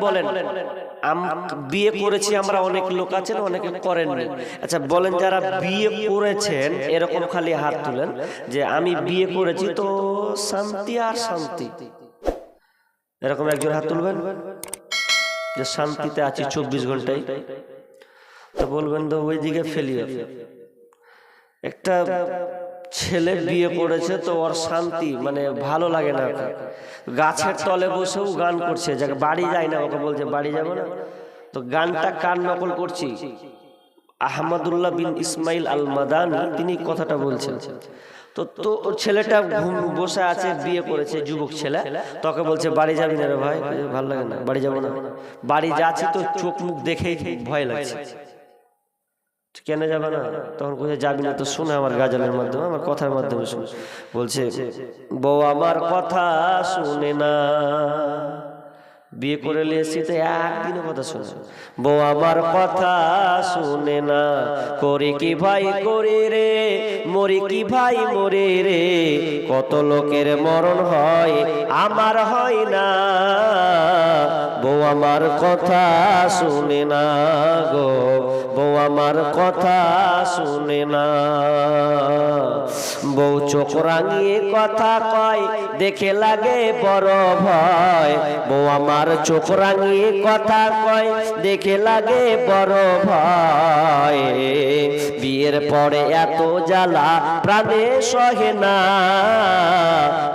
বলেন বিয়ে করেছি আমরা, অনেক লোক আছেন অনেকে করেননি। আচ্ছা বলেন, যারা বিয়ে করেছেন এরকম খালি হাত তুলেন যে আমি বিয়ে করেছি তো শান্তি আর শান্তি, এরকম একজন হাত তুলবেন যে শান্তিতে আছি 24 ঘন্টায়। তো বলবেন তো ওইদিকে ফেলিয়ে। একটা ছেলে বিয়ে করেছে তো ওর শান্তি মানে ভালো লাগে না, গাছের তলে বসেও গান করছে, যাকে বাড়ি যায় না ওকে বলছে বাড়ি যাবো না। তো গানটা কার নকল করছি? আহমদুল্লাহ বিন ইসমাইল আল মাদানি তিনি কথাটা বলছেন। তো ছেলেটা বসে আছে, বিয়ে করেছে, যুবক ছেলে, তোকে বলছে বাড়ি যাবি না রে ভাই, ভালো লাগে না, বাড়ি যাবো না। বাড়ি যাচ্ছি তো চোখ মুখ দেখেই ভয় লাগছে, কেন যাবে না? তখন কোথায় যাবি না তো শুনে আমার গাজলের মাধ্যমে, আমার কথার মাধ্যমে শুনে বলছে বউ আমার কথা শুনে না, বিয়ে করে নিয়েছি তো একদিনও কথা শুনে, বউ আমার কথা শুনে না, করে কি ভাই করে রে, মরি কি ভাই মরে রে, কত লোকের মরণ হয় আমার হয় না, বউ আমার কথা শুনে না গো, বউ আমার কথা শুনে না। বউ চোখ রাঙিয়ে কথা কয় দেখে লাগে বড় ভয়, বউ আমার চোখ রাঙিয়ে কথা কয় দেখে লাগে বড় ভয়, বিয়ের পরে এত জ্বালা প্রাণে সহে না,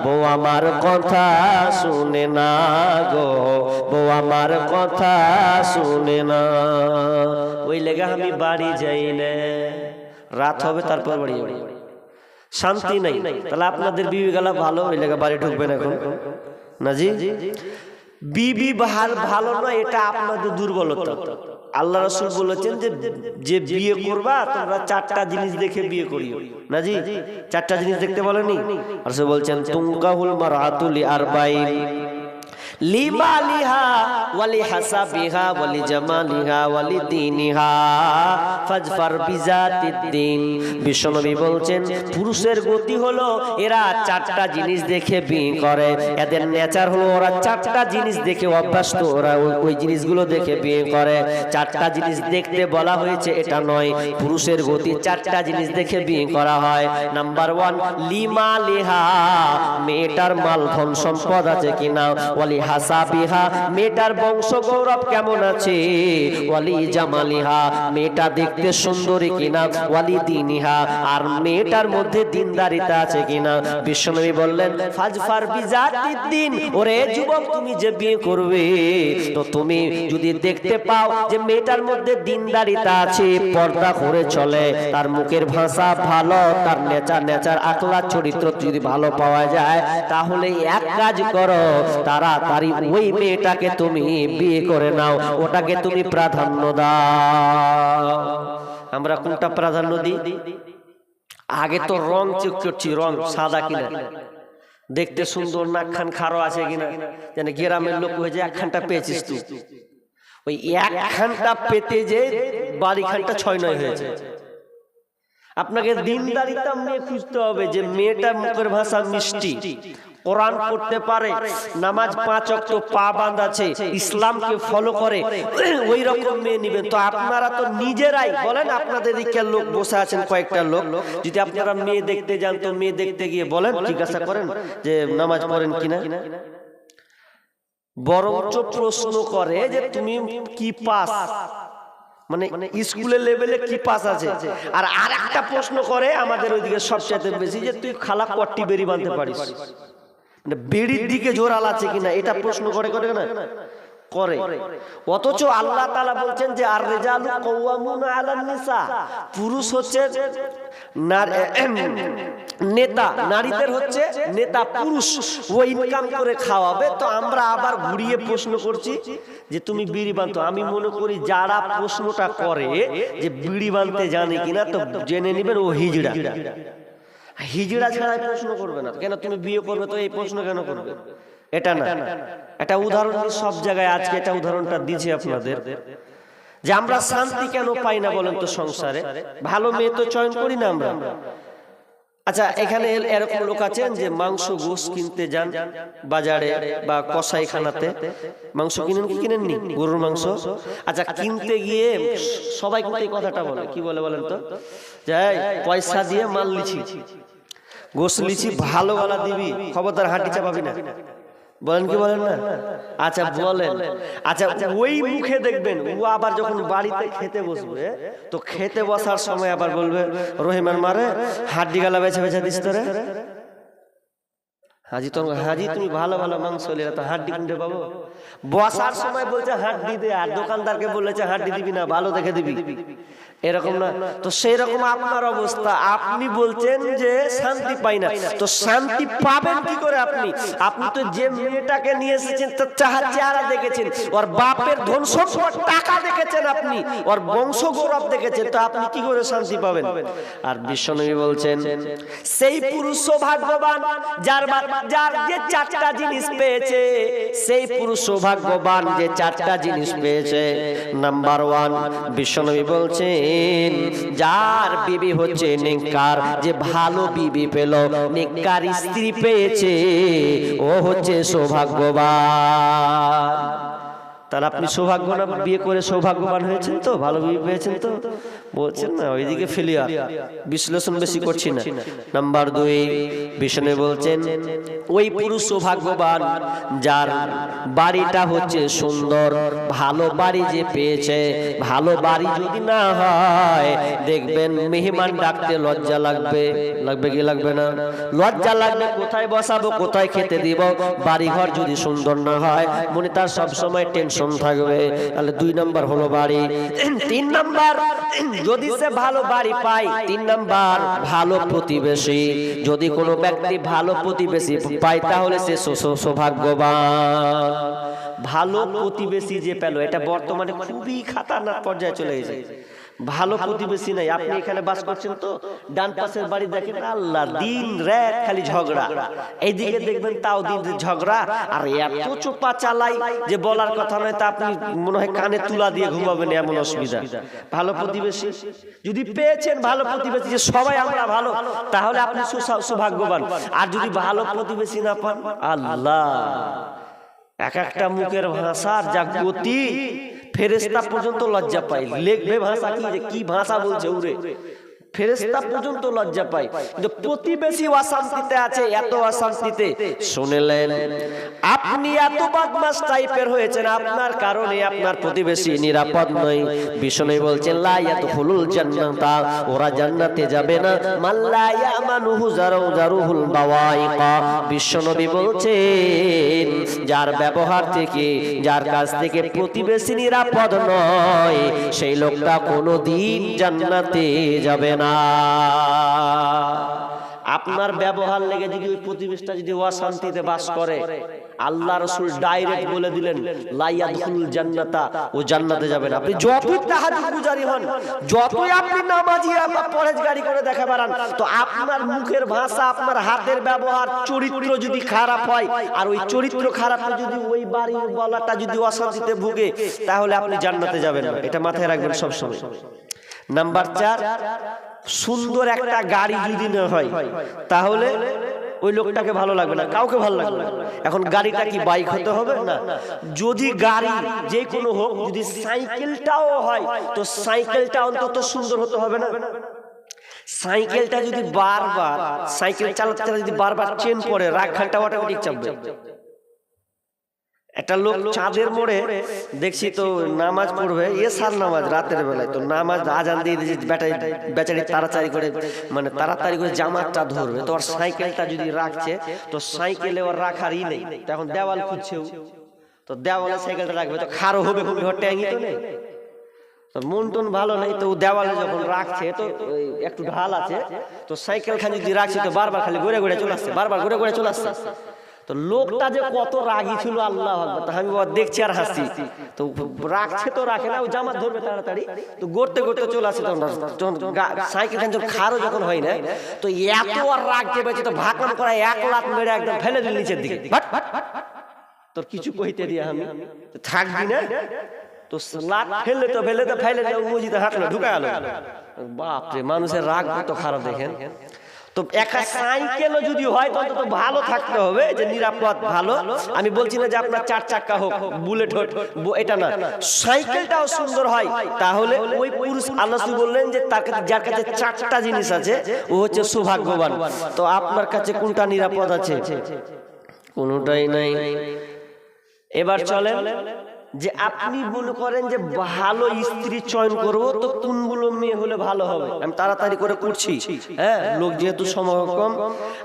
বউ আমার কথা শুনে না গো, বউ আমার কথা শুনে না। ওই লেগে আমি বাড়ি যাই না, রাত হবে তারপর বাড়ি যাবো, শান্তি নাই। তাহলে আপনাদের বিবি গালা ভালো, ওই লেগে বাড়ি ঢুকবেন এখন না জি? বিবি ভালো নয়, এটা আপনাদের দুর্বলতা। আল্লাহ রাসূল বলেছেন যে বিয়ে করবা তোমরা 4টা জিনিস দেখে বিয়ে করিও না জি? 4টা জিনিস দেখতে বলেনি? রাসূল বলছেন তুনকাহুল মারআতু লিআরবাইন, লিমালিহা ওয়ালি হাসাবিহা ওয়ালি জামালিহা ওয়ালি দীনিহা ফাজফার বিজাতিদ্দিন। বিশ্বনবী বলছেন পুরুষের গতি হলো এরা 4টা জিনিস দেখে বিয়ে করে, এদের নেচার হলো ওরা 4টা জিনিস দেখে অভ্যস্ত, ওরা ওই জিনিসগুলো দেখে বিয়ে করে। 4টা জিনিস দেখতে বলা হয়েছে এটা নয়, পুরুষের গতি 4টা জিনিস দেখে বিয়ে করা হয়। নাম্বার 1 লিমালিহা, মেয়েটার মাল ধন সম্পদ আছে কিনা, ওয়ালি হাসাবিহা, মেয়েটার বংশ গৌরব কেমন আছে, ওয়ালি জামালিহা, মেয়েটা দেখতে সুন্দরী কিনা, ওয়ালি দীনিহা, আর মেয়েটার মধ্যে দিনদারিতা আছে কিনা। বিশ্বনবী বললেন ফাজফার বিজাতিদ্দিন, ওরে যুবক তুমি যে বিয়ে করবে তো তুমি যদি দেখতে পাও যে মেয়েটার মধ্যে দিনদারিতা আছে, পর্দা করে চলে, তার মুখের ভাষা ভালো, তার নেচার আখলাক চরিত্র যদি ভালো পাওয়া যায়, তাহলে এক কাজ করো, তাড়াতাড়ি ওই মেয়েটাকে তুমি বিয়ে করে নাও, ওটাকে তুমি প্রাধান্য দাও। আমরা কোনটা প্রাধান্য দিই? আগে তো রং চেক করছি, রং সাদা কিনা, দেখতে সুন্দর, নাক খান খারো আছে কিনা, যেন গ্রামের লোক হয়ে যায় একখানটা পেয়েছিস তুই, ওই একখানটা পেতে যে বাড়ি খানটা 6-9 হয়েছে। আপনাকে দিনদারিতা মেয়ে খুঁজতে হবে, যে মেয়েটা মুখের ভাষা মিষ্টি, কোরআন পড়তে পারে, নামাজ 5 ওয়াক্ত পাবন্দ আছে, ইসলামকে ফলো করে, ওই রকম মেয়ে নেবেন। তো আপনারা তো নিজেরাই বলেন, আপনাদের দিকের লোক বসে আছেন কয়েকটা লোক, যদি আপনারা মেয়ে দেখতে যান তো মেয়ে দেখতে গিয়ে বলেন, জিজ্ঞাসা করেন যে নামাজ পড়েন কিনা, বরঞ্চ প্রশ্ন করে যে তুমি কি পাস, মানে স্কুলের লেভেলে কি পাস আছে। আর আরেকটা প্রশ্ন করে আমাদের ওইদিকে সবচেয়ে বেশি, যে তুই খালা কট্টি বেরি বাঁধতে পারিস, মানে বেড়ির দিকে জোরাল আছে কিনা, এটা প্রশ্ন করে না করে। অথচ আল্লাহ তাআলা বলছেন যে আর রিজালু কাওয়ামুনা আলান নিসা, পুরুষ হচ্ছে নেতা, নারীদের হচ্ছে নেতা, পুরুষ ও ইনকাম করে খাওয়াবে। তো আমরা আবার ঘুরিয়ে প্রশ্ন করছি যে তুমি বিড়ি বাঁধতো। আমি মনে করি যারা প্রশ্নটা করে যে বিড়ি বাঁধতে জানে কিনা, তো জেনে নেবেন ও হিজড়া, হিজড়া ছাড়া প্রশ্ন করবে না। কেন তুমি বিয়ে করবে তো এই প্রশ্ন কেন করবে? এটা না, এটা উদাহরণ সব জায়গায় আজকে এটা উদাহরণটা দিয়েছি আপনাদের, যে আমরা শান্তি কেন পাই না বলেন তো সংসারে? ভালো মেয়ে তো চয়ন করি না আমরা, আচ্ছা, এখানে এরকম লোক আছেন যে মাংস গোশ কিনতে যান বাজারে বা কসাইখানাতে, মাংস কিনেন কি কিনেননি, গরুর মাংস। আচ্ছা, কিনতে গিয়ে সবাই কিন্তু এই কথাটা বলে, কি বলে বলেন তো, যাই পয়সা দিয়ে মাল লিছি, গোশ লিছি, ভালো গলা দিবি, খবরদার হাঁটি চাপাবি না, বলেন কি বলেন না? আচ্ছা বলেন। আচ্ছা, ওই মুখে দেখবেন ও আবার যখন বাড়িতে খেতে বসবে, তো খেতে বসার সময় আবার বলবে, রহিমান মারে হাড্ডি গালা বেছে বেছে দিস তোরে, হাজি তো হাজি তুমি ভালো ভালো মাংস নিলে তো হাড্ডি কিনতে পাবো। বসার সময় বলছে হাড্ডি দে, আর দোকানদারকে বলেছে হাড্ডি দিবি না, ভালো দেখে দিবি, এরকম না? তো সেই রকম আপনার অবস্থা। আপনি বলছেন যে শান্তি পাই না, তো শান্তি পাবেন কি করে আপনি? আপনি তো যে মেয়েটাকে নিয়ে এসেছেন তার চেহারা দেখেছেন, ওর বাপের ধন সম্পদ টাকা দেখেছেন, আপনি ওর বংশ গৌরব দেখেছেন, তো আপনি কি করে শান্তি পাবেন? আর বিশ্বনবী বলছেন সেই পুরুষ সৌভাগ্যবান যার যে চারটা জিনিস পেয়েছে, সেই পুরুষ সৌভাগ্যবান যে চারটা জিনিস পেয়েছে। নাম্বার 1, বিশ্বনবী বলছেন যার বিবি হচ্ছে নেককার, যে ভালো বিবি পেল, নেককার স্ত্রী পেয়েছে, ও হচ্ছে সৌভাগ্যবান। তাহলে আপনি সৌভাগ্য না বিয়ে করে সৌভাগ্যবান হয়েছেন তো, ভালো বিয়ে পেয়েছেন তো? বলছেন না, ওইদিকে ফেলিয়ার, বিশ্লেষণ বেশি করছি না। নাম্বার 2, বিষ্ণু বলছেন ওই পুরুষ সৌভাগ্যবান যার বাড়িটা হচ্ছে সুন্দর, ভালো বাড়ি যে পেয়েছে। ভালো বাড়ি যদি না হয় দেখবেন মেহমান ডাকতে লজ্জা লাগবে, লাগবে কি লাগবে না? লজ্জা লাগবে, কোথায় বসাবো, কোথায় খেতে দিব। বাড়ি ঘর যদি সুন্দর না হয় মনে তার সব সময় টেনশন থাকবে। তাহলে 2 নাম্বার হলো বাড়ি। 3 নাম্বার, যদি সে ভালো বাড়ি পায়, 3 নাম্বার ভালো প্রতিবেশী। যদি কোনো ব্যক্তি ভালো প্রতিবেশী পায় তাহলে সে সৌভাগ্যবান। ভালো প্রতিবেশী যে পেল, এটা বর্তমানে খুবই খাতারনাক পর্যায়ে চলে গেছে। ভালো প্রতিবেশী নাই। আপনি এখানে বাস করছেন তো, ডান পাশের বাড়ি দেখেন আল্লাহ দিন রাত খালি ঝগড়া, এইদিকে দেখবেন তাও দিন ঝগড়া, আর এত চোপা চালাই যে বলার কথা নয়, তা আপনি মনে হয় কানে তুলা দিয়ে ঘুমাবেন, এমন অসুবিধা। ভালো প্রতিবেশী যদি পেয়েছেন, ভালো প্রতিবেশী যে সবাই আমরা ভালো, তাহলে আপনি সৌভাগ্যবান। আর যদি ভালো প্রতিবেশী না পান, আল্লাহ, এক একটা মুখের ভাষার যা গতি, ফেরেশতা পর্যন্ত লজ্জা পায়। লেখবে ভাষা কি, যে কি ভাষা বলছে উরে, ফেরেশতা পর্যন্ত লজ্জা পায়। কিন্তু প্রতিবেশী অশান্তিতে আছে, এত অশান্তিতে। শুনলেন আপনি এত বদমাশ টাইপের হয়েছেন, আপনার কারণে আপনার প্রতিবেশী নিরাপদ নয়। বিষ্ণু বলছেন লা ইয়াদখুলুল জান্নাতা, ওরা জান্নাতে যাবে না। মাল্লা ইয়ামানুহু জারুহুল বাওয়াইকা, বিশ্বনবী বলছেন যার ব্যবহার থেকে, যার কাছ থেকে প্রতিবেশী নিরাপদ নয়, সেই লোকটা কোনোদিন জান্নাতে যাবে না। আপনার ব্যবহার লেগে যদি ওই প্রতিবেশীটা যদি অশান্তিতে বাস করে, আল্লাহ রাসূল ডাইরেক্ট বলে দিলেন লা ইয়াদখুলুল জান্নাতা, ও জান্নাতে যাবে না। আপনি যতই তাহাজ্জুদ গুজারি হন, যতই আপনি নামাজি বা পরহেজগারি করে দেখা বেড়ান, তো আপনার মুখের ভাষা, আপনার হাতের ব্যবহার, চরিত্র যদি খারাপ হয়, আর ওই চরিত্র খারাপ যদি ওই বাড়ির বলাটা যদি অশান্তিতে ভুগে, তাহলে আপনি জান্নাতে যাবেন না। এটা মাথায় রাখবেন সব সময়। নাম্বার 4, সুন্দর একটা গাড়ি যদি না হয়, তাহলে ওই লোকটাকে ভালো লাগবে না, কাউকে ভালো লাগবে না। এখন গাড়িটা কি বাইক হতে হবে না? যদি গাড়ি যে কোনো হোক, যদি সাইকেলটাও হয়, তো সাইকেলটা অন্তত সুন্দর হতে হবে না? সাইকেলটা যদি বারবার, সাইকেল চালাতে যদি বারবার চেন পড়ে, রাগ ঘন্টা অটোমেটিক চাপবে। একটা লোক চাঁদের মোড়ে দেখছি তো নামাজ পড়বে, এশার নামাজ রাতের বেলায়, তো নামাজ আজান দিয়ে দিয়েছে, বেচারি তাড়াতাড়ি করে, মানে তাড়াতাড়ি করে জামাতটা ধরবে, তো ওর সাইকেলটা যদি রাখছে, তো সাইকেলে ওর রাখারই নেই, তখন দেওয়াল খুঁজছেও, তো দেওয়ালে সাইকেলটা রাখবে, তো খারো হবে, ট্যাঙ্গি তো নেই, তো মন টন ভালো নেই, তো দেওয়ালে যখন রাখছে, তো একটু ঢাল আছে, তো সাইকেল খানি যদি রাখছে, তো বারবার খালি ঘুরে ঘুরে চলে আসছে, বারবার ঘুরে ঘুরে চলে আসছে। তো লোকটা যে কত রাগী ছিল, আল্লাহ আকবার, তা আমি দেখছি আর হাসি। তো রাখছে তো রাখে না, ও জামাত ধরবে তাড়াতাড়ি, তো গড়তে গড়তে চলে আসে, তখন সাইকেল খান খারো যখন হয় না, তো এত আর রাগ চেপেছে, তো ভাকলাম করা 1 লাখ মেরে একদম ফেলে দিল নিচের দিকে। তোর কিছু কইতে দিয়ে আমি থাকবি না, তো লাট ফেলে তো ফেলে তো ফেলে মসজিদে হাত না ঢুকা গেল। বাপরে, মানুষের রাগ কত খারাপ দেখেন। তো একা সাইকেলও যদি হয় তাহলে তো ভালো থাকতে হবে, যে নিরাপদ ভালো। আমি বলছি না যে আপনার 4 চাকা হোক, বুলেট হোক, এটা না, সাইকেলটাও সুন্দর হয়, তাহলে ওই পুরুষ আল্লাহ বললেন যে তার কাছে, যার কাছে 4টা জিনিস আছে ও হচ্ছে সৌভাগ্যবান। তো আপনার কাছে কোনটা নিরাপদ আছে? কোনটাই নাই। এবার চলেন যে আপনি মনে করেন যে ভালো স্ত্রী চয়ন করব, তো কোনগুলো মেয়ে হলে ভালো হবে? আমি তাড়াতাড়ি করে করছি, হ্যাঁ, লোক যেহেতু সমাগম।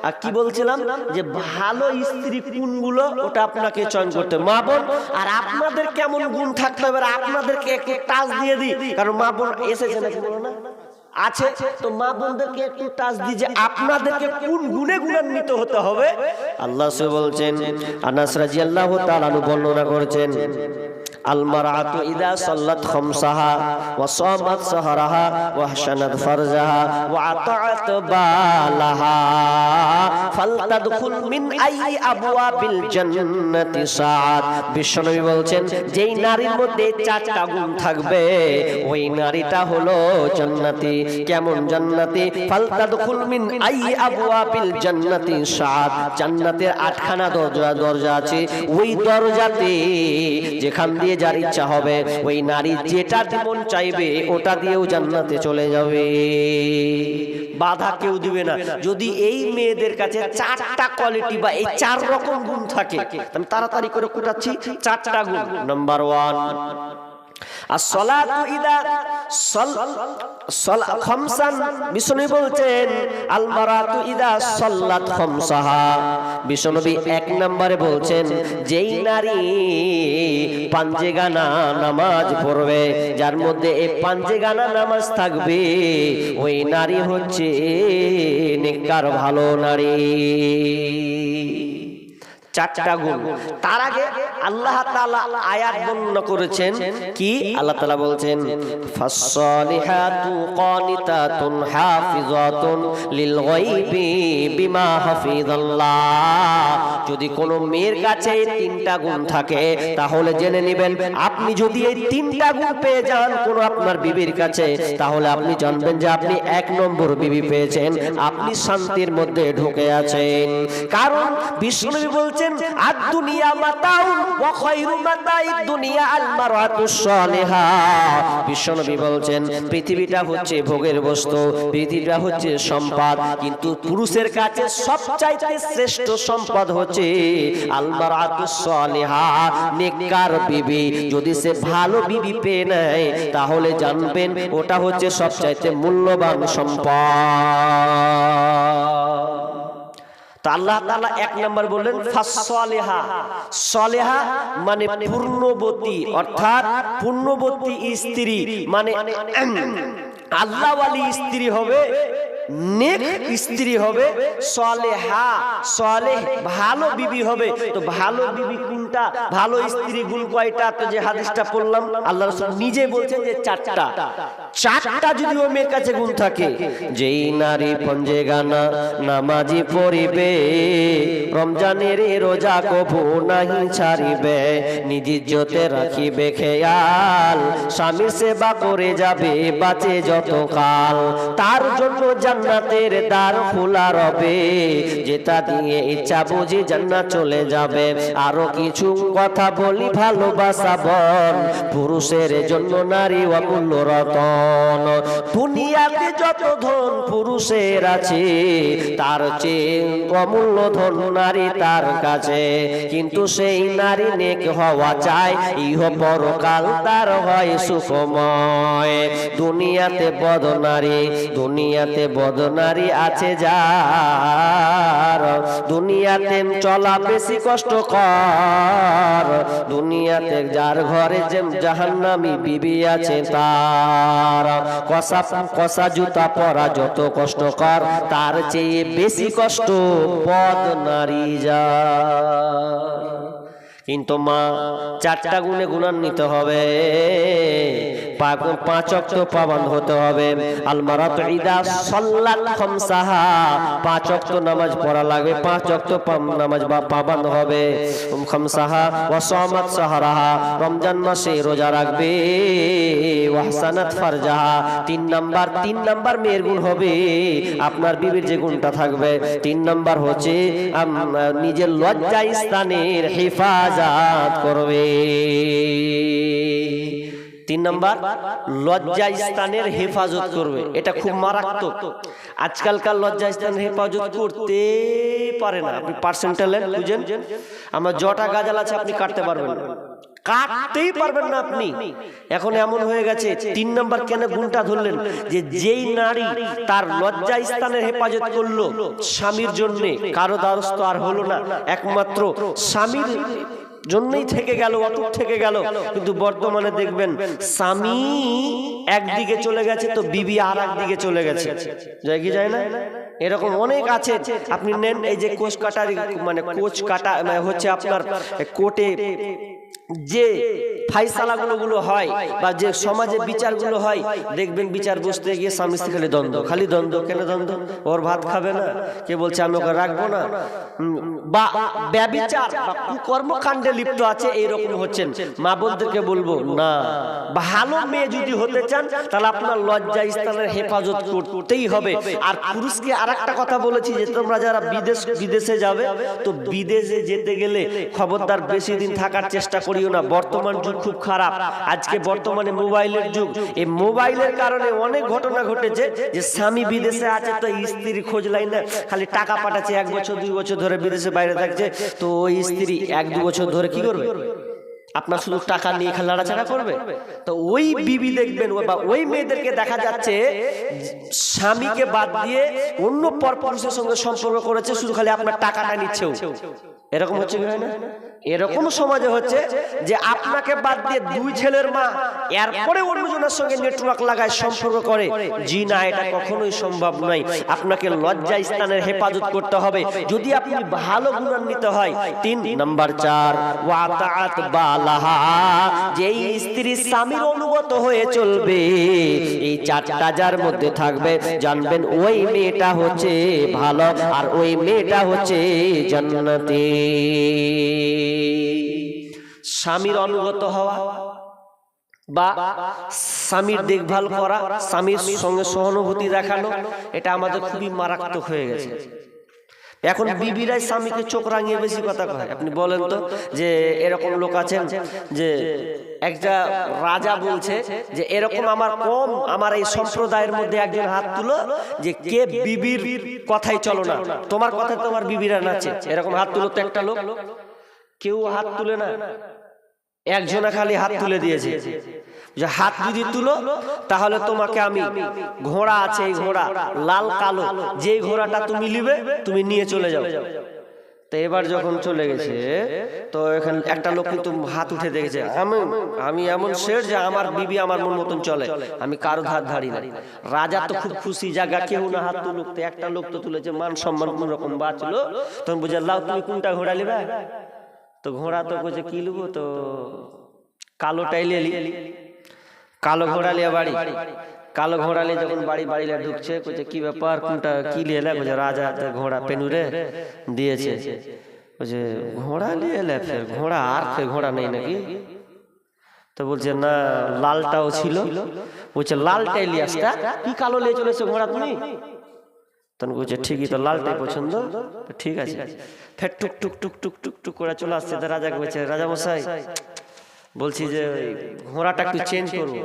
আর কি বলছিলাম যে ভালো স্ত্রী কোনগুলো, ওটা আপনাকে চয়ন করতে মা বোন। আর আপনাদের কেমন গুণ থাকতে হবে আপনাদেরকে একটু টাচ দিয়ে দিই, কারণ মা বোন এসেছে নাকি বলো না আছে, তো মা বোনদেরকে একটু টাচ দিয়ে যে আপনাদেরকে কোন গুণে গুণান্বিত হতে হবে। আল্লাহ বলছেন, আনাস রাদিয়াল্লাহু তাআলা বর্ণনা করেছেন, আল মারআতু ইযা সাল্লাত খামসাহা ওয়া সামাত সাহরাহা ওয়া হাসানাত ফারজাহা ওয়া আতাআত বালাহা ফালতাদখুল মিন আইয়ি আবওয়াবিল জান্নাতি সাআত। বিশ্বনবী বলছেন, যেই নারীর মধ্যে 4টা গুণ থাকবে ওই নারীটা হলো জান্নাতি। কেমন জান্নাতি? ফালতাদখুল মিন আইয়ি আবওয়াবিল জান্নাতি সাআত। জান্নাতের 8খানা দরজা আছে, ওই দরজাতে যেখান দিয়ে যার ইচ্ছা হবে ওই নারী যেটা মন চাইবে ওটা দিয়েও জান্নাতে চলে যাবে, বাধা কেউ দিবে না। যদি এই মেয়েদের কাছে 4টা কোয়ালিটি বা এই 4 রকম গুণ থাকে, আমি তাড়াতাড়ি করে কুটাচ্ছি 4টা গুণ। Number 1, as-salatu idha khamsan। Vishnu বলছেন আল মারাতু ইদা সাল্লাত খামসাহা। বিষ্ণু 1 নম্বরে বলছেন, যেই নারী পাঞ্জেগানা নামাজ পড়বে, যার মধ্যে এই পাঞ্জেগানা নামাজ থাকবে, ওই নারী হচ্ছে নেককার ভালো নারী। 4টা গুণ। তার আগে আল্লাহ তাআলা আয়াত বর্ণনা করেছেন কি? আল্লাহ তাআলা বলছেন, ফাস-সালিহাতু কানিতাতুন হাফিজাতুন লিল গায়বি বিমা হাফিজাল্লাহ। যদি কোনো মেয়ের কাছে 3টা গুণ থাকে তাহলে জেনে নেবেন, আপনি যদি এই 3টা গুণ পেয়ে যান কোন আপনার বিবির কাছে, তাহলে আপনি জানবেন যে আপনি 1 নম্বর বিবি পেয়েছেন, আপনি শান্তির মধ্যে ঢুকে আছেন। কারণ বিষ্ণু বলছেন, আদ-দুনিয়া মাতাউন ওয়া খায়রু মাতাইদ দুনিয়া আল মারআতুস সালিহা। বিশ্বনবী বলছেন, পৃথিবীটা হচ্ছে ভোগের বস্তু, পৃথিবীটা হচ্ছে সম্পদ, কিন্তু পুরুষের কাছে সবচাইতে শ্রেষ্ঠ সম্পদ হচ্ছে আল মারআতুস সালিহা, নেককার বিবি। যদি সে ভালো বিবি পেয়ে নেয় তাহলে জানবেন ওটা হচ্ছে সবচাইতে মূল্যবান সম্পদ। তো আল্লাহ তাআলা 1 নম্বর বললেন ফাস-সালিহা। সালিহা মানে পূর্ণবতী, অর্থাৎ পূর্ণবতী স্ত্রী, মানে আল্লাহওয়ালি স্ত্রী হবে, নেক স্ত্রী হবে, সালেহা, সালেহ ভালো বিবি হবে। তো ভালো বিবি কোনটা, ভালো স্ত্রী গুণ কয়টা? তো যে হাদিসটা পড়লাম আল্লাহ রাসূল নিজে বলছেন যে 4টা যদি ওই মেয়ের কাছে গুণ থাকে, যেই নারী পঞ্জেগানা নামাজি পড়িবে, রমজানের রোজা কবু নাহি ছাড়িবে, নিজ ইজ্জতে রাখিবে খেয়াল, স্বামীর সেবা করে যাবে বাঁচে যতকাল, তার জন্য জান্নাতের দ্বার খোলা রবে, যেটা দিয়ে ইচ্ছা বুঝি জান্নাত চলে যাবে। আরো কিছু কথা বলি, ভালোবাসা বন, পুরুষের জন্য নারী অমূল্য রতন। দুনিয়াতে যত ধন পুরুষের আছে, তার চেয়ে অমূল্য ধন নারী তার কাছে, কিন্তু সেই নারী নেক হওয়া চায়, ইহ পরকাল তার হয় সুখময়। দুনিয়াতে বদনারী, দুনিয়াতে বদনারী আছে যার, দুনিয়াতে চলা বেশি কষ্টকর, দুনিয়াতে যার ঘরে যে জাহান্নামী বিবি আছে তার, কষা জুতা পরা যত কষ্টকর, তার চেয়ে বেশি কষ্ট বদনারী যার। কিন্তু মা চারটা গুণে গুণান্বিত হবে, 5 ওয়াক্ত পাবন্দ হতে হবে। আল মারাতু ইদা সাল্লাত খামসাহা, 5 ওয়াক্ত নামাজ পড়া লাগবে, 5 ওয়াক্ত নামাজ বা পাবন্দ হবে। খামসাহা ওয়া সামাত সাহরাহা, রমজান মাসে রোজা রাখবে। ওয়া হাসানাত ফারজাহা, 3 নাম্বার মেয়ের গুণ হবে, আপনার বিবির যে গুণটা থাকবে। 3 নাম্বার হচ্ছে নিজের লজ্জা স্থানের হেফাজত করবে। 3 নাম্বার লজ্জা স্থানের হেফাজত করবে, এটা খুব মারাত্মক। আজকালকার লজ্জা স্থানের হেফাজত করতে পারে না। আপনি পার্সেন্টালে বুঝেন, আমার জটা গাজাল আছে আপনি কাটতে পারবেন না, কাটতেই পারবেন না আপনি। এখন এমন হয়ে গেছে। 3 নাম্বার কেন গুণটা ধরলেন, যে যেই নারী তার লজ্জা স্থানের হেফাজত করলো স্বামীর জন্য, কারো দ্বারস্থ আর হলো না, একমাত্র স্বামীর জন্যই থেকে গেল, অটুট থেকে গেল। কিন্তু বর্তমানে দেখবেন স্বামী একদিকে চলে গেছে তো বিবি আর একদিকে চলে গেছে, যায় কি যায় না? এরকম অনেক আছে। আপনি নেন এই যে কোচ কাটারি, মানে কোচ কাটা হচ্ছে আপনার কোর্টে যে ফাইসালাগুলো হয় বা যে সমাজে বিচারগুলো হয়, দেখবেন বিচার বসতে গিয়ে স্বামী স্ত্রী খালি দ্বন্দ্ব। কেন দ্বন্দ্ব? ওর ভাত খাবে না, কে বলছে আমি ওকে রাখবো না, বা ব্যভিচার বা কুকর্মকাণ্ডে লিপ্ত আছে, এইরকম হচ্ছেন। মা বোনদেরকে বলবো না, ভালো মেয়ে যদি হতে চান তাহলে আপনার লজ্জা স্থানের হেফাজত করতেই হবে। আর পুরুষকে আরেকটা কথা বলেছি, যে তোমরা যারা বিদেশে যাবে, তো বিদেশে যেতে গেলে খবরদার বেশি দিন থাকার চেষ্টা করিও না। বর্তমান যুগ খুব খারাপ। আজকে বর্তমানে মোবাইলের যুগ। এই মোবাইলের কারণে অনেক ঘটনা ঘটেছে, যে স্বামী বিদেশে আছে তো স্ত্রী খোঁজ লাই না, খালি টাকা পাঠাচ্ছে, 1 বছর 2 বছর ধরে বিদেশে বাইরে থাকছে, তো ওই স্ত্রী 1-2 বছর ধরে কি করবে? আপনার শুধু টাকা নিয়ে খালি নাড়াচাড়া করবে। তো ওই বিবি দেখবেন বা ওই মেয়েদেরকে দেখা যাচ্ছে স্বামীকে বাদ দিয়ে অন্য পরপুরুষের সঙ্গে সম্পর্ক করেছে, শুধু খালি আপনার টাকাটা নিচ্ছেও। এরকম হচ্ছে কি হয় না? এরকম সমাজে হচ্ছে যে আপনাকে বাদ দিয়ে 2 ছেলের মা এরপরে অন্যজনের সঙ্গে নেটওয়ার্ক লাগায় সম্পর্ক করে। জি না, এটা কখনোই সম্ভব নয়। আপনাকে লজ্জা স্থানের হেফাজত করতে হবে যদি আপনি ভালো গুণান্বিত হয়। 3 নাম্বার 4 ওয়া তাআত বালাহা, যেই স্ত্রী স্বামীর অনুগত হয়ে চলবে, এই 4টা যার মধ্যে থাকবে, জানবেন ওই মেয়েটা হচ্ছে ভালো, আর ওই মেয়েটা হচ্ছে জান্নাতি। স্বামীর অনুগত হওয়া বা স্বামীর দেখভাল করা, স্বামীর সঙ্গে সহানুভূতি দেখানো, এটা আমাদের খুবই মারাত্মক হয়ে গেছে। এখন বিবিরাই স্বামীকে চোখ রাঙিয়ে বেশি কথা কয়। আপনি বলেন তো, যে এরকম লোক আছেন, যে একটা রাজা বলছে যে এরকম আমার এই সম্প্রদায়ের মধ্যে একজন হাত তুলো, যে কে বিবির কথাই চলো না, তোমার কথা তোমার বিবিরা নাচে, এরকম হাত তুলো। তো একটা লোক, কেউ হাত তুলে না, একজনা খালি হাত তুলে দিয়েছে, যে হাত যদি তুলো তাহলে তোমাকে আমি, ঘোড়া আছে, এই ঘোড়া লাল কালো, যেই ঘোড়াটা তুমি নিবে তুমি নিয়ে চলে যাও। তো এবার যখন চলে গেছে, তো এখানে একটা লোক কিন্তু হাত উঠে দেখেছে, আমি এমন শের যে আমার বিবি আমার মন মতন চলে, আমি কারো ধার ধারি না। রাজা তো খুব খুশি, জায়গা কেউ না হাত তুলুক, তো একটা লোক তো তুলেছে, মান সম্মান কোন রকম বাঁচলো। তখন বুঝে, লাও তুমি কোনটা ঘোড়া নিবে? তো ঘোড়া তো বলছে কি লিবো, তো কালোটাই লি, কালো ঘোড়া লিয়া বাড়ি। কালো ঘোড়া লিয়ে যখন বাড়ি ঢুকছে, বলছে কি ব্যাপার, কোনটা কি লিয়ে এলে? বলছে রাজা ঘোড়া পেনুরে দিয়েছে। বলছে ঘোড়া লিয়ে এলে? ফের ঘোড়া, আর ফের ঘোড়া নেই নাকি? তো বলছে না, লালটাও ছিল। বলছে লালটাই লিয়ে আসতা, কি কালো লিয়ে চলেছে ঘোড়া তুমি? তখন বলছে ঠিকই তো, লালটাই পছন্দ, ঠিক আছে। ফের টুক টুক টুক টুক টুক টুক করে চলে আসছে। তো রাজাকে বলছে, রাজা মশাই বলছি যে ঘোড়াটা একটু চেঞ্জ করবো।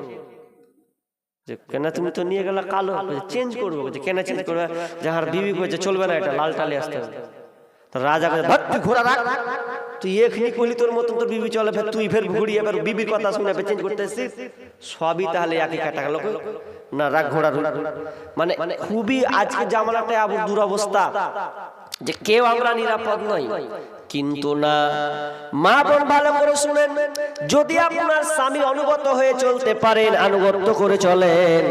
যে কেন, তুমি তো নিয়ে গেলা কালো, চেঞ্জ করবো। কেন চেঞ্জ করবে? যাহার বিবি বলছে চলবে না, এটা লাল টালে আসতে হবে। তো রাজা বলছে, তুই ঘোড়া রাখ, তুই এখনি কইলি তোর মতন তোর বিবি চলে, ফের তুই ফের ঘুরিয়ে এবার বিবির কথা শুনে চেঞ্জ করতে এসেছিস? সবই তাহলে একই কাটা গেল না, রাখ ঘোড়া। মানে খুবই আজকে জামানাটা দুরবস্থা, যে কেউ আমরা নিরাপদ নই। কিন্তু না। মা বোন ভালো করে শুনেন, যদি আপনার স্বামী অনুগত হয়ে চলতে পারেন, আনুগত্য করে চলেন,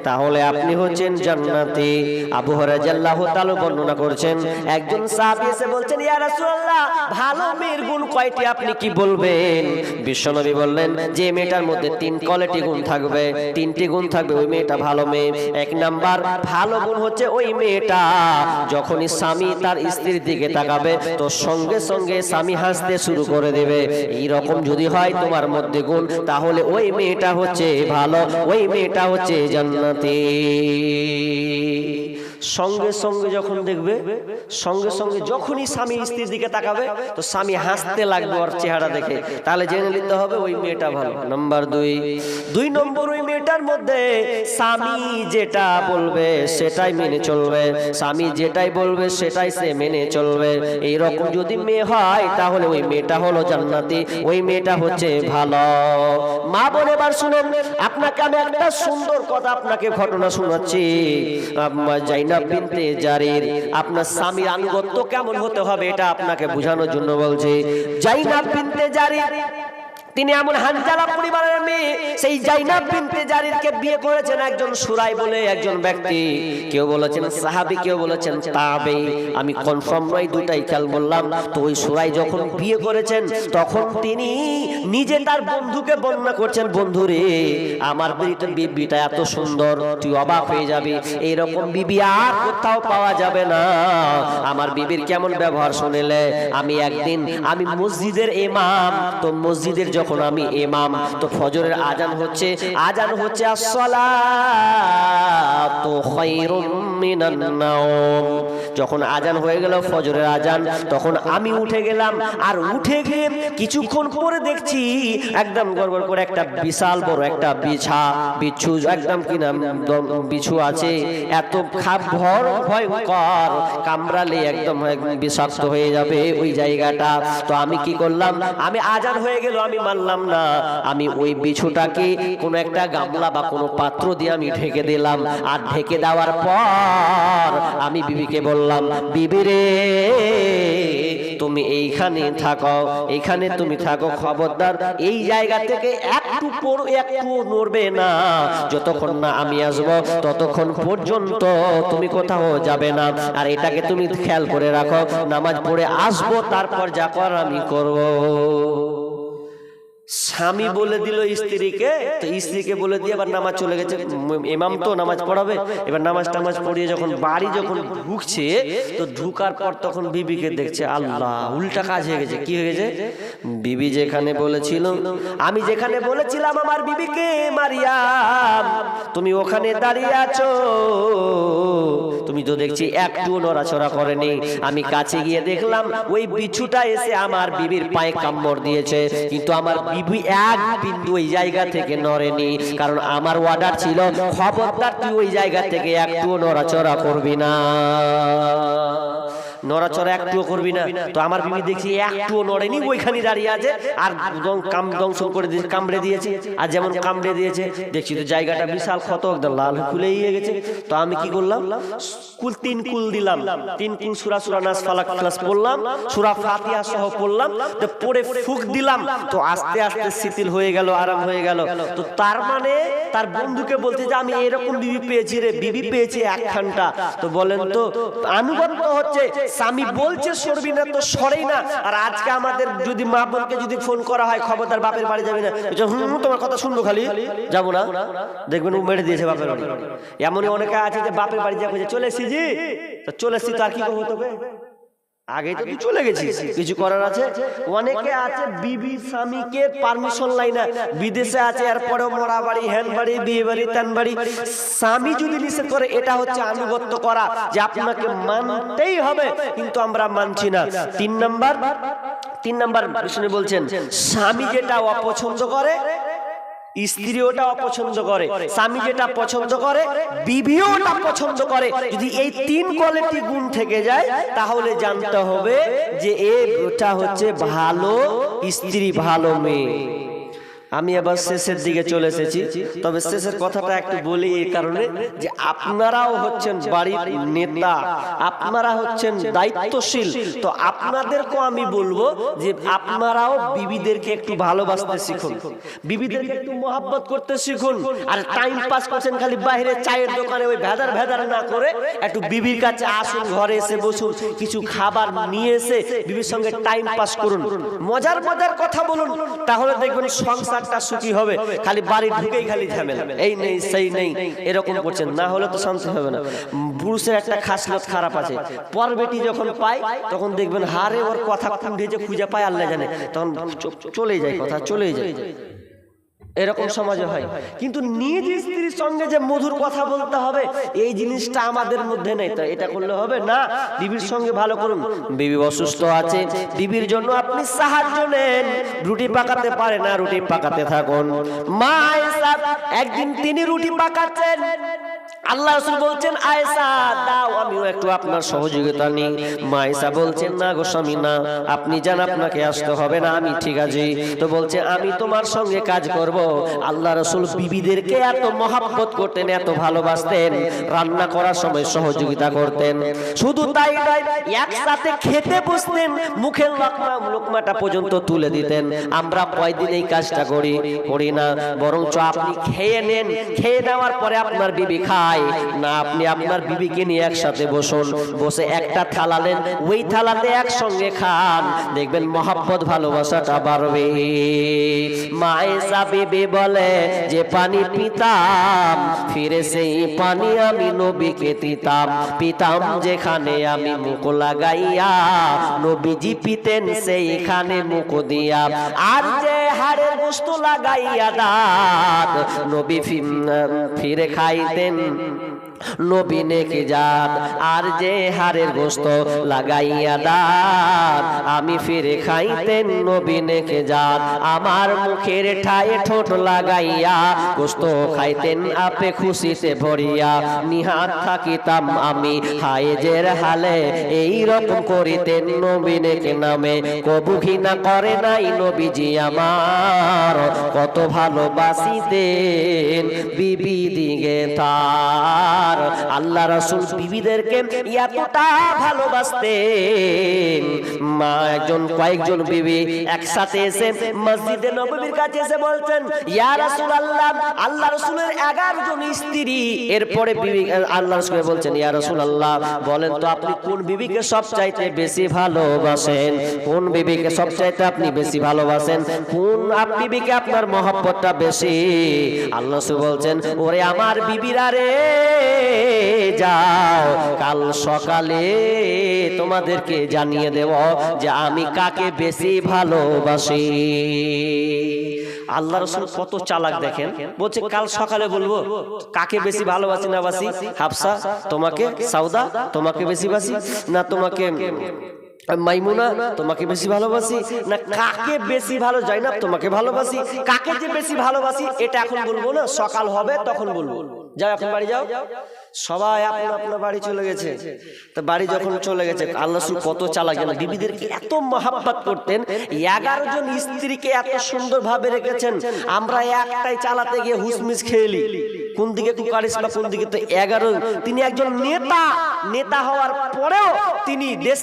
তাহলে আপনি হচ্ছেন জান্নাতি। আবু হুরায়রা রাদিয়াল্লাহু তাআলা বর্ণনা করেছেন, একজন সাহাবী এসে বলছেন, ইয়া রাসূলুল্লাহ, ভালো মেয়ের গুণ কয়টি আপনি কি বলবেন? বিশ্বনবী বললেন, যে মেয়েটার মধ্যে 3 কোয়ালিটি গুণ থাকবে, 3টি গুণ থাকবে, ওই মেয়েটা ভালো মেয়ে। 1 নাম্বার ভালো গুণ হচ্ছে ওই মেয়েটা যখনই স্বামী তার স্ত্রীর দিকে তাকাবে তো সঙ্গে সঙ্গে স্বামী হাসতে শুরু করে দেবে। এই রকম যদি হয় তোমার মধ্যে গুণ, তাহলে ওই মেয়েটা হচ্ছে ভালো, ওই মেয়েটা হচ্ছে জান্নাতি। সঙ্গে সঙ্গে যখন দেখবে, সঙ্গে সঙ্গে যখনই স্বামী স্ত্রীর দিকে তাকাবে তো স্বামী হাসতে লাগবে ওর চেহারা দেখে, তাহলে জেনে নিতে হবে ওই মেয়েটা ভালো। নাম্বার 2 নম্বর, ওই মেয়েটার মধ্যে স্বামী যেটা বলবে সেটাই মেনে চলবে, স্বামী যেটাই বলবে সেটাই সে মেনে চলবে। এইরকম যদি মেয়ে হয় তাহলে ওই মেয়েটা হলো জান্নাতি, ওই মেয়েটা হচ্ছে ভালো। মা বোন এবার শুনুন, আপনাকে আমি একটা সুন্দর কথা, আপনাকে ঘটনা শোনাচ্ছি। জাইনাব বিনতে জারির, আপনার স্বামীর আনুগত্য কেমন হতে হবে এটা আপনাকে বোঝানোর জন্য বলছি। জাইনাব বিনতে জারির তিনি এমন হানজালা পরিবারের মেয়ে, সেই জাইনাব বিনতে জারিরকে বিয়ে করেছেন একজন সুরাই বলে একজন ব্যক্তি। কেউ বলেছেন সাহাবী, কেউ বলেছেন তাবেঈ, আমি কনফার্ম নয়, দুটাই খেয়াল বললাম। তো ওই সুরাই যখন বিয়ে করেছেন তখন তিনি নিজে তার বন্ধুকে বর্ণনা করছেন, বন্ধুরে আমার বিবিটা এত সুন্দর, তুই অবাক হয়ে যাবি, এইরকম বিবি আর কোথাও পাওয়া যাবে না। আমার বিবির কেমন ব্যবহার শুনলে, আমি মসজিদের ইমাম, তো মসজিদের যখন আমি ইমাম তো ফজরের আজান হচ্ছে আসসালাতু খায়রুম মিনান নাওম, যখন আজান হয়ে গেল ফজরের আজান, তখন আমি উঠে গেলাম, আর উঠে গিয়ে কিছুক্ষণ পরে দেখছি একদম গড়গড় করে একটা বিশাল বড় একটা বিছু একদম কি নাম বিছু আছে, এত ভয়ঙ্কর, কামড়ালে একদম বিষাক্ত হয়ে যাবে ওই জায়গাটা। তো আমি কি করলাম, আমি আজান হয়ে গেল, আমি মানলাম না, আমি ওই বিছুটাকে কোনো একটা গামলা বা কোনো পাত্র দিয়ে আমি ঢেকে দিলাম। আর ঢেকে দেওয়ার পর আমি বিবিকে বললাম, বিবি রে তুমি এইখানে থাকো, এইখানে তুমি থাকো, খবরদার এই জায়গা থেকে একটু নড়বে না, যতক্ষণ না আমি আসবো ততক্ষণ পর্যন্ত তুমি কোথাও যাবে না। আর এটাকে তুমি খেয়াল করে রাখো, নামাজ পড়ে আসবো, তারপর যা কর আমি করব। স্বামী বলে দিল স্ত্রীকে, তো স্ত্রীকে বলে দিয়ে এবার নামাজ চলে গেছে, ইমাম তো নামাজ পড়াবে। এবার নামাজ পড়িয়ে যখন বাড়ি যখন ঢুকছে, তো ঢুকার পর তখন বিবিকে দেখছে, আল্লাহ, উল্টা কাজ হয়ে গেছে। কি হয়ে গেছে? বিবি যেখানে বলেছিল, আমি যেখানে বলেছিলাম আমার বিবিকে মারিয়াম তুমি ওখানে দাঁড়িয়ে আছো, তুমি তো দেখছি একটু নড়াচড়া করেনি। আমি কাছে গিয়ে দেখলাম ওই বিছুটা এসে আমার বিবির পায়ে কামড় দিয়েছে, কিন্তু আমার বিবি এক বিন্দু ওই জায়গা থেকে নড়েনি, কারণ আমার অর্ডার ছিল, খবরদার তুই ওই জায়গা থেকে একটু নড়াচড়া করবি না, নড়াচড়া একটুও করবি না। তো আমার বিবি দেখছি একটুও নড়েনি, ওইখানে দাঁড়িয়ে আছে, আর দংশন করে দিয়েছে, কামড়ে দিয়েছে। আর যেমন কামড়ে দিয়েছে দেখছি তো জায়গাটা বিশাল ক্ষত, একদম লাল ফুলে গেছে। তো আমি কি করলাম, 3 কুল দিলাম, 3 কুল সূরা নাস ফালাক ক্লাস পড়লাম, সূরা ফাতিহা সহ পড়লাম, তো পড়ে ফুঁক দিলাম, তো আস্তে আস্তে শিথিল হয়ে গেল, আরাম হয়ে গেল। তো তার মানে তার বন্ধুকে বলতে যে আমি এরকম বিবি পেয়েছি রে, বিবি পেয়েছি একখানটা। তো বলেন তো, আনুগত্য হচ্ছে, স্বামী বলছে সরবি না তো সরেই না। আর আজকে আমাদের যদি মা বোনকে যদি ফোন করা হয়, খবরদার বাপের বাড়ি যাবি না, তোমার কথা শুনবো, খালি যাবো না, দেখবেন ও মেরে দিয়েছে বাপের বাড়ি। এমনই অনেকে আছে যে বাপের বাড়ি যা চলে এসেছি, চলে এসেছি, তো আর কি করবো, তোকে আগেই তো তুই চলে গেছিস, কিছু করার আছে? অনেকে আছে বিবি স্বামীকে পারমিশন লাই না, বিদেশে আছে, এরপরেও মরা বাড়ি, হ্যান বাড়ি, বিয়ে বাড়ি, তান বাড়ি। স্বামী যদি নিষেধ করে, এটা হচ্ছে আনুগত্য করা, যে আপনাকে মানতেই হবে, কিন্তু আমরা মানছি না। 3 নাম্বার বিষ্ণু বলছেন, স্বামী যেটা অপছন্দ করে স্ত্রী ওটা অপছন্দ করে, স্বামী যেটা পছন্দ করে বিবিও ওটা পছন্দ করে। যদি এই 3 কোয়ালিটি গুণ থেকে যায়, তাহলে জানতে হবে যে এটা হচ্ছে ভালো স্ত্রী, ভালো মেয়ে। আমি আবার শেষের দিকে চলে এসেছি, তবে শেষের কথাটা একটু বলি এই কারণে যে আপনারাও হচ্ছেন বাড়ির নেতা, আপনারা হচ্ছেন দায়িত্বশীল, তো আপনাদেরকেও আমি বলবো যে আপনারাও বিবিদেরকে একটু ভালোবাসতে শিখুন, বিবিদেরকে একটু মহব্বত করতে শিখুন। আর টাইম পাস করছেন খালি বাইরে চায়ের দোকানে ওই ভেদার ভেদার না করে একটু বিবির কাছে আসুন, ঘরে এসে বসুন, কিছু খাবার নিয়ে এসে বিবির সঙ্গে টাইম পাস করুন, মজার মজার কথা বলুন, তাহলে দেখবেন সংসারটা সুখী হবে। খালি বাড়ি ঢুকেই খালি ঝামেলা, এই নেই সেই নেই এরকম করছেন, না হলে তো শান্তি হবে না। পুরুষের একটা খাসলত খারাপ আছে, পর বেটি যখন পায় তখন দেখবেন হারে ওর কথা খুঁজে খুঁজে পায় আল্লাহ জানে, তখন চলেই যায়, কথা চলেই যায়, এরকম সমাজে হয়। কিন্তু নিজ স্ত্রীর সঙ্গে যে মধুর কথা বলতে হবে এই জিনিসটা আমাদের মধ্যে নেই, তো এটা করলে হবে না। বিবির সঙ্গে ভালো করুন, বিবি অসুস্থ আছে, বিবির জন্য আপনি সাহায্য নেন, রুটি পাকাতে পারে না, রুটি পাকাতে থাকুন। মা আয়েশা একদিন তিনি রুটি পাকাচ্ছেন, আল্লাহ রাসূল বলছেন আয়েশা দাও আমিও একটু আপনার সহযোগিতা নিই। মা আয়েশা বলছেন না গো স্বামী না, আপনি যান, আপনাকে আসতে হবে না, আমি ঠিক আছি। তো বলছে আমি তোমার সঙ্গে কাজ করব। আল্লাহ রাসূল বিবিদেরকে এত মহব্বত করতেন, এত ভালোবাসতেন, রান্না করার সময় সহযোগিতা করতেন। শুধু তাই নয়, একসাথে খেতে বসতেন, মুখের লোকমাটা পর্যন্ত তুলে দিতেন। আমরা কয়দিন এই কাজটা করি না, বরঞ্চ আপনি খেয়ে নেন, খেয়ে নেওয়ার পরে আপনার বিবি খায় না, আপনি আপনার বিবিকে নিয়ে একসাথে বসুন, বসে একটা থালা নেন, ওই থালাতে একসঙ্গে খান, দেখবেন মহব্বত ভালোবাসাটা বাড়বে। মা আয়েশা বিবি বলে যে পানি পিতাম, ফিরে সেই পানি আমি নবীকে দিতাম, পিতাম যেখানে আমি মুখ লাগাইয়া, নবীজি পিতেন সেইখানে মুখ দিয়া, আর যে হাড়ের গোশত লাগাইয়া দাঁত, নবী ফিরে খাইতেন নবী নেকে জাত, আর যে হাড়ের গোশত লাগাইয়া দাঁত, আমি ফিরে খাইতেন নবী নেকে জাত, আমার মুখের ঠায়ে ঠোঁট লাগাইয়া গোশত খাইতেন আপে খুশিতে ভরিয়া, নিহাত থাকিতাম আমি হায়েজের হালে, এই রকম করিতেন নবী নেকে নামে, কবু ঘৃণা করে নাই নবীজি আমার, কত ভালোবাসিতেন বিবি দিগে তার। আল্লাহ রাসূল বিবিদেরকে এতটা ভালোবাসতেন, মা কয়েকজন বিবি একসাথে এসে মসজিদে নববীর কাছে এসে বলছেন ইয়া রাসূলুল্লাহ, আল্লাহ রাসূলের 11 জন স্ত্রী, এরপরে বিবি আল্লাহ রাসূল বলছেন ইয়া রাসূলুল্লাহ বলেন তো আপনি কোন বিবিকে সবচাইতে বেশি ভালোবাসেন, কোন বিবিকে সবচাইতে আপনি বেশি ভালোবাসেন, কোন বিবিকে আপনার মহব্বতটা বেশি? আল্লাহ রাসূল বলছেন ওরে আমার বিবিরা রে, যাও কাল সকালে তোমাদেরকে জানিয়ে দেব যে আমি কাকে বেশি ভালোবাসি। আল্লাহ রাসূল কত চালাক দেখেন, বলছে কাল সকালে বলবো কাকে বেশি ভালোবাসি না বাসি, হাফসা তোমাকে, সাউদা তোমাকে বেশি বাসি না, তোমাকে মাইমুনা তোমাকে বেশি ভালোবাসি না, কাকে বেশি ভালো যায় না তোমাকে ভালোবাসি, কাকে যে বেশি ভালোবাসি এটা এখন বলবো না, সকাল হবে তখন বলবো। যাও এখন বাড়ি যাও, সবাই আপনার আপনার বাড়ি চলে গেছে। তো বাড়ি যখন চলে গেছে, আল্লাহ রাসূল কত চালাক জানেন, বিবিদেরকে এত মহব্বত করতেন, 11 জন স্ত্রীকে এত সুন্দর ভাবে রেখেছেন। আমরা একটাই চালাতে গিয়ে হুসমিস খেয়েলি, কোন দিকে কুকারিস বা কোন দিকে, তো 11। তিনি একজন নেতা হওয়ার পরেও তিনি দেশ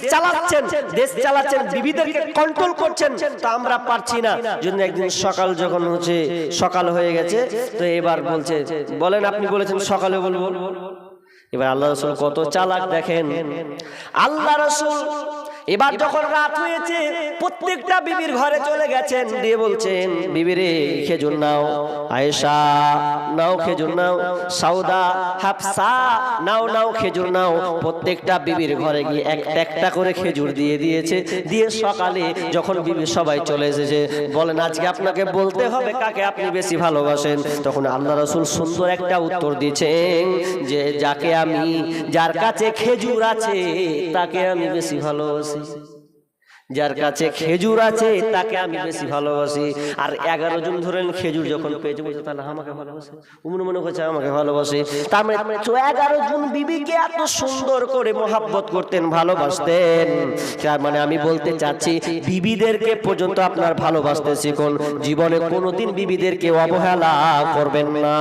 চালাচ্ছেন, বিবিদেরকে কন্ট্রোল করছেন, তা আমরা পারছি না। জন্য একদিন সকাল যখন হচ্ছে, সকাল হয়ে গেছে, তো এবার বলছে বলেন আপনি বলেছেন সকালে বলবো। এবার আল্লাহ রাসূল কত চালাক দেখেন, আল্লাহ রাসূল এবার যখন রাত হয়েছে প্রত্যেকটা বিবির ঘরে চলে গেছেন, দিয়ে বলছেন বিবিরে খেজুর নাও, আয়েশা নাও খেজুর নাও, সাউদা হাফসা নাও খেজুর নাও। প্রত্যেকটা বিবির ঘরে গিয়ে একটা করে খেজুর দিয়ে দিয়েছে। দিয়ে সকালে যখন বিবি সবাই চলে এসেছে, বলেন আজকে আপনাকে বলতে হবে কাকে আপনি বেশি ভালোবাসেন। তখন আল্লাহ রাসূল সুন্দর একটা উত্তর দিয়েছেন যে যার কাছে খেজুর আছে তাকে আমি বেশি ভালোবাসি। যার কাছে খেজুর আছে তাকে আমি বেশি ভালোবাসি। আর 11 জন ধরেন খেজুর যখন পেয়েছে বলছে তাহলে আমাকে ভালোবাসে, মনে করছে আমাকে ভালোবাসে। তার মানে 11 জন বিবিকে এত সুন্দর করে মহাব্বত করতেন, ভালোবাসতেন। তার মানে আমি বলতে চাচ্ছি বিবিদেরকে পর্যন্ত আপনার ভালোবাসতে শিখুন, জীবনে কোনোদিন বিবিদেরকে অবহেলা করবেন না।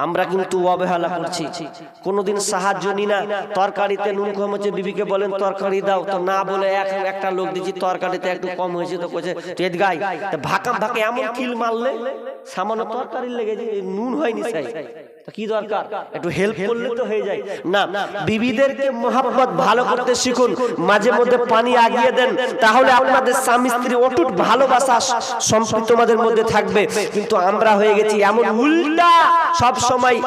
আমরা কিন্তু অবহেলা করছি, কোনোদিন সাহায্য নি না। তরকারিতে নুন কম হচ্ছে, বিবিকে বলেন তরকারি দাও, তো না বলে একটা লোক দিচ্ছি তরকারিতে একটু কম হয়েছে, তো কইছে তেজ গাই ভাকাম ভাকে এমন কিল মারলে সামান্য তরকারি লেগেছে, নুন হয়নি চাই, কি দরকার একটু হেল্প করলে তো হয়ে যায় না। বিবিদেরকে মহব্বত ভালো করতে শিখুন, মাঝে মধ্যে পানি আগিয়ে দেন, তাহলে আপনাদের স্বামী স্ত্রী অটুট ভালোবাসা সম্পর্ক তোমাদের মধ্যে থাকবে। কিন্তু আমরা হয়ে গেছি এমন উল্টা, সব সময়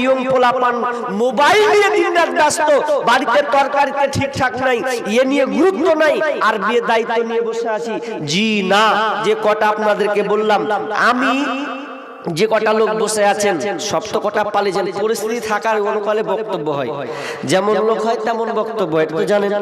ইয়ং পোলাপান মোবাইল নিয়ে দিনরাত ব্যস্ত, বাড়িতে তরকারিতে ঠিকঠাক নাই, এ নিয়ে গুরুত্ব নাই, আর বিয়ে দায়িত্ব নিয়ে বসে আছি। জি না, যে কটা আপনাদেরকে বললাম, আমি যে কটা লোক বসে আছেন সব তো কটা পালিয়েছেন, পরিস্থিতি থাকার অনুকালে বক্তব্য হয়, যেমন লোক হয় তেমন বক্তব্য, এটা তো জানেন।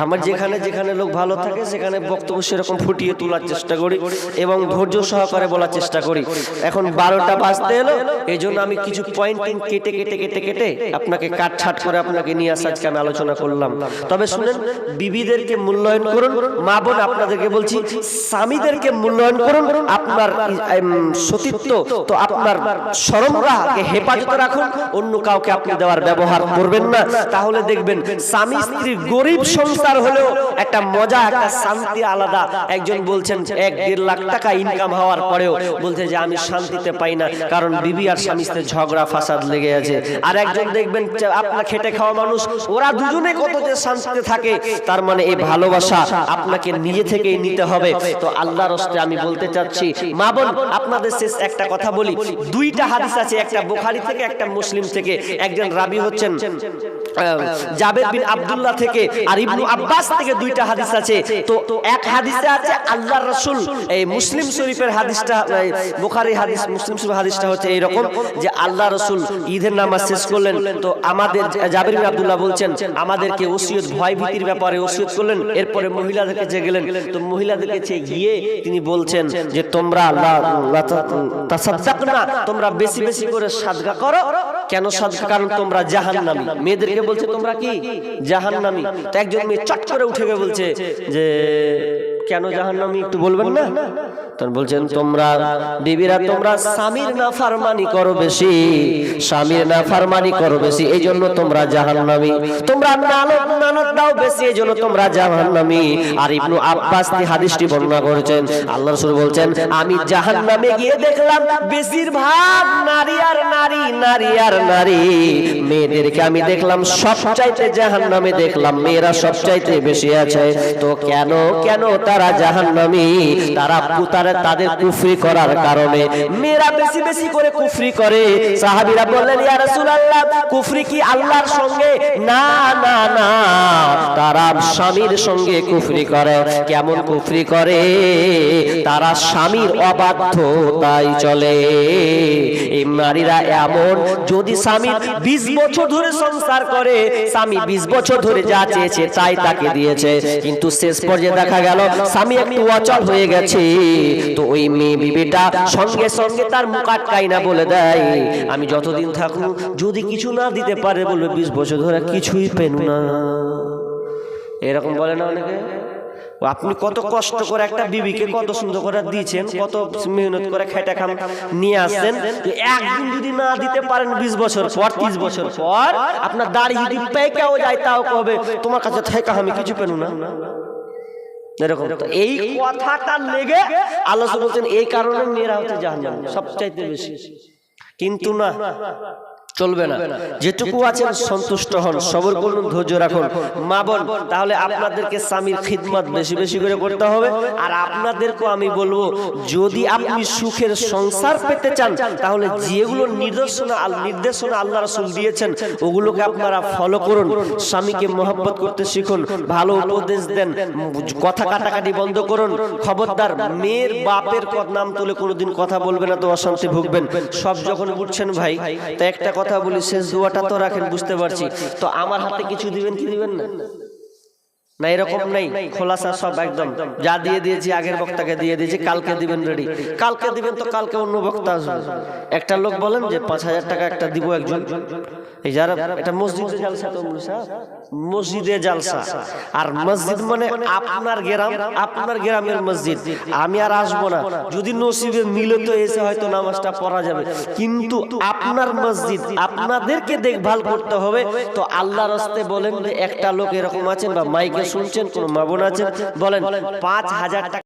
আমার যেখানে যেখানে লোক ভালো থাকে সেখানে বক্তব্য সেরকম ফুটিয়ে তোলার চেষ্টা করি এবং ধৈর্য সহকারে বলার চেষ্টা করি। এখন 12টা বাজতে এলো, এই জন্য আমি কিছু পয়েন্টিং কেটে কেটে কেটে কেটে আপনাকে কাটছাট করে আপনাকে নিয়ে আসা আজকে আমি আলোচনা করলাম। তবে শুনেন, বিবিদেরকে মূল্যায়ন করুন, মা বোন আপনাদেরকে বলছি স্বামীদেরকে মূল্যায়ন করুন। আপনার সতীত্ব তো আপনার শরমকে হেফাজতে রাখুন, অন্য কাউকে আপনি দেওয়ার ব্যবহার করবেন না। তাহলে দেখবেন স্বামী স্ত্রী গরিব সংসার হলেও একটা মজা, একটা শান্তি আলাদা। একজন বলছেন 1-1.5 লাখ টাকা ইনকাম হওয়ার পরেও বলছে যে আমি শান্তিতে পাই না, কারণ বিবি আর স্বামী স্ত্রীর ঝগড়া ফাসাদ লেগে আছে। আর একজন দেখবেন আপনার খেটে খাওয়া মানুষ, ওরা দুজনে কত যে শান্তিতে থাকে। তার মানে এই ভালোবাসা আপনাকে নিজে থেকেই নিতে হবে। তো আল্লাহর রাস্তে আমি বলতে চাচ্ছি, মা বোন আপনাদের শেষ একটা কথা বলি। 2টা হাদিস আছে, একটা বুখারী থেকে একটা মুসলিম থেকে। একজন রাবি হচ্ছেন জাবের বিন আব্দুল্লাহ থেকে, আর ইবনে আব্বাস থেকে 2টা হাদিস আছে। তো এক হাদিসে আছে আল্লাহর রাসূল, এই মুসলিম শরীফের হাদিসটা, বুখারী হাদিস, মুসলিম শরীফের হাদিসটা হচ্ছে এইরকম যে আল্লাহ রাসূল ঈদের নামাজ শেষ করলেন, তো আমাদের জাবের বিন আব্দুল্লাহ বলছেন আমাদেরকে ওসিয়ত, ভয় ভীতির ব্যাপারে ওসিয়ত করলেন। এরপরে মহিলাদেরকে যে গেলেন, তো মহিলাদেরকে গিয়ে তিনি বলছেন যে তোমরা তাসাদদাকনা, তোমরা বেশি বেশি করে সাদকা করো। কেন সাদকা? কারণ তোমরা জাহান্নামী। মেয়েদেরকে বলছে তোমরা কি জাহান্নামী। তো একজন মেয়ে চট করে উঠে গিয়ে বলছে যে কেন জাহান্নামী একটু বলবেন না? তখন বলছেন তোমরা বিবিরা তোমরা স্বামীর নাফরমানি করো বেশি, স্বামীর নাফরমানি করো বেশি, এই জন্য তোমরা জাহান্নামী। তোমরা নানত দাও বেশি, এই জন্য তোমরা জাহান্নামী। আর ইবনে আব্বাস এই হাদিসটি বর্ণনা করেছেন, আল্লাহর রাসূল বলছেন আমি জাহান্নামে গিয়ে দেখলাম বেশিরভাগ নারী আর নারী, নারী আর নারী। মেয়েদেরকে আমি দেখলাম সবচাইতে জাহান্নামে দেখলাম মেয়েরা সবচাইতে বেশি আছে। তো কেন কেন তারা জাহান্নামী? তাদের কুফরি করার কারণে। মেয়েরা বেশি বেশি করে কুফরি করে। সাহাবীরা বললেন ইয়া রাসূলুল্লাহ, কুফরি কি আল্লাহর সঙ্গে? না না না, তারা স্বামীর সঙ্গে কুফরি করে। কেমন কুফরি করে? তারা স্বামীর অবাধ্যতায় চলে। এই নারীরা এমন, যদি স্বামী 20 বছর ধরে সংসার করে, স্বামী 20 বছর ধরে যা চেয়েছে তাই তাকে দিয়েছে, কিন্তু শেষ পর্যায়ে দেখা গেল স্বামী একটু অচল হয়ে গেছে, তো ওই মেয়ে বিবিটা সঙ্গে সঙ্গে তার মুখ আটকাই না, বলে দেয় আমি যতদিন থাকবো যদি কিছু না দিতে পারে বলবে 20 বছর ধরে কিছুই পেন না। এরকম বলে না অনেকে। আপনি কত কষ্ট করে একটা বিবিকে কত সুন্দর করে দিয়েছেন, কত মেহনত করে খেটে খাম নিয়ে আসছেন, একদিন যদি না দিতে পারেন 20 বছর পর, 30 বছর পর আপনার দাড়ি যদি পেকেও যায় তাও কবে তোমার কাছে থেকে আমি কিছু পেনু না। এরকম এই কথাটা লেগে আল্লাহ বলছেন এই কারণে মেয়েরা হচ্ছে জাহান্নামী সবচাইতে বেশি। কিন্তু না, চলবে না। যেটুকু আছেন সন্তুষ্ট হন, সবর করুন, ধৈর্য রাখুন। মা বোন তাহলে আপনাদেরকে স্বামীর খিদমত বেশি বেশি করে করতে হবে। আর আপনাদেরকেও আমি বলবো, যদি আপনি সুখের সংসার পেতে চান তাহলে যেগুলো নির্দেশনা আল্লাহ রাসূল দিয়েছেন ওগুলোকে আপনারা ফলো করুন। স্বামীকে মহব্বত করতে শিখুন, ভালো উপদেশ দেন, কথা কাটাকাটি বন্ধ করুন। খবরদার মেয়ের বাপের নাম তুলে কোনোদিন কথা বলবে না, তো অশান্তি ভুগবেন। সব যখন বুঝছেন ভাই, তো একটা কথা বলি, শেষ দোয়াটা তো রাখেন, বুঝতে পারছি। তো আমার হাতে কিছু দিবেন কি দিবেন না? না এরকম নেই, খোলাসা সব একদম যা দিয়ে দিয়েছি আগের বক্তাকে দিয়ে দিয়েছি, কালকে দিবেন রেডি, কালকে দিবেন তো কালকে অন্য বক্তা আসবে। একটা লোক বলেন যে 5,000 টাকা একটা দিব একজন, এই যারা এটা মসজিদে জালসা, তো মসজিদে জালসা, আর মসজিদ মানে আপনার গ্রাম, আপনার গ্রামের মসজিদ। আমি আর আসবো না, যদি নসিবে মিলে তো এসে হয়তো নামাজটা পড়া যাবে, কিন্তু আপনার মসজিদ আপনাদেরকে দেখভাল করতে হবে। তো আল্লাহর রাস্তে বলেন যে একটা লোক এরকম আছেন বা মাইকে শুনছেন, কোন মা বোন আছেন, বলেন 5,000 টাকা